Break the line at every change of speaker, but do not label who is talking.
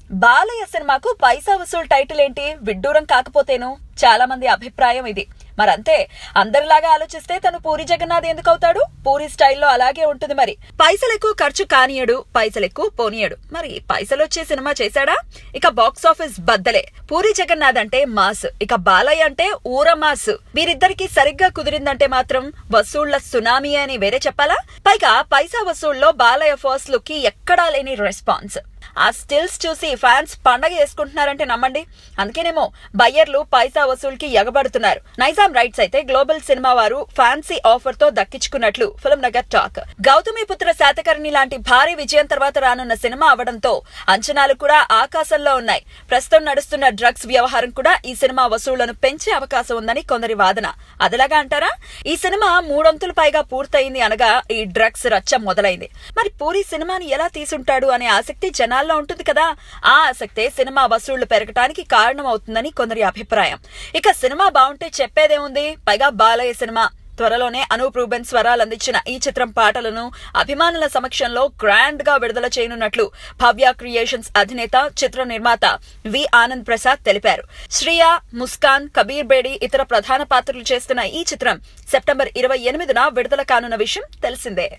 బాలయ్య సినిమాకు పైసా వసూల్ టైటిల్ ఏంటి? విడ్డూరం కాకపోతేను చాలా మంది అభిప్రాయం ఇది. మరంతే, అందరిలాగా ఆలోచిస్తే తను పూరి జగన్నాథ్ ఎందుకు అవుతాడు? పూరి స్టైల్లో అలాగే ఉంటుంది. మరి పైసలు ఎక్కువ ఖర్చు కానియడు, పైసలు ఎక్కువ పోనీయడు. మరి పైసలు వచ్చే సినిమా చేశాడా? ఇక బాక్స్ ఆఫీస్ బద్దలే. పూరి జగన్నాథ్ అంటే మాస్, ఇక బాలయ్య అంటే ఊర మాస్. వీరిద్దరికి సరిగ్గా కుదిరిందంటే మాత్రం వసూళ్ల సునామీ అని వేరే చెప్పాలా? పైగా పైసా వసూళ్లో బాలయ్య ఫస్ట్ లుక్ కి ఎక్కడా లేని రెస్పాన్స్. ఆ స్టిల్స్ చూసి ఫ్యాన్స్ పండగ చేసుకుంటున్నారంటే నమ్మండి. అందుకేనేమో బయ్యర్లు పైసా వసూల్ కి ఎగబడుతున్నారు. నైజాం రైట్స్ అయితే గ్లోబల్ సినిమా వారు ఫ్యాన్సీ ఆఫర్ తో దక్కించుకున్నట్లు ఫిల్మ్ నగర్ టాక్. గౌతమిపుత్ర శాతకర్ణి లాంటి భారీ విజయం తర్వాత రానున్న సినిమా అవడంతో అంచనాలు కూడా ఆకాశంలో ఉన్నాయి. ప్రస్తుతం నడుస్తున్న డ్రగ్స్ వ్యవహారం కూడా ఈ సినిమా వసూళ్లను పెంచే అవకాశం ఉందని కొందరి వాదన. అదలాగా అంటారా? ఈ సినిమా 3 వంతులు పైగా పూర్తయింది అనగా ఈ డ్రగ్స్ రచ్చ మొదలైంది. మరి పూరి సినిమాని ఎలా తీసుంటాడు అనే ఆసక్తి జనాల్లో ఉంటుంది కదా. ఆ ఆసక్తే సినిమా వసూళ్లు పెరగటానికి కారణం అవుతుందని కొందరి అభిప్రాయం. ఇక సినిమా బాగుంటే చెప్పేదేముంది? పైగా బాలయ్య సినిమా. త్వరలోనే అనూప్ రూబెన్ స్వరాలు అందించిన ఈ చిత్రం పాటలను అభిమానుల సమక్షంలో గ్రాండ్ గా విడుదల చేయనున్నట్లు భవ్య క్రియేషన్స్ అధినేత, చిత్ర నిర్మాత వి ఆనంద్ ప్రసాద్ తెలిపారు. శ్రియా, ముస్కాన్, కబీర్ బేడి ఇతర ప్రధాన పాత్రలు చేస్తున్న ఈ చిత్రం సెప్టెంబర్ 28న విడుదల కానున్న విషయం తెలిసిందే.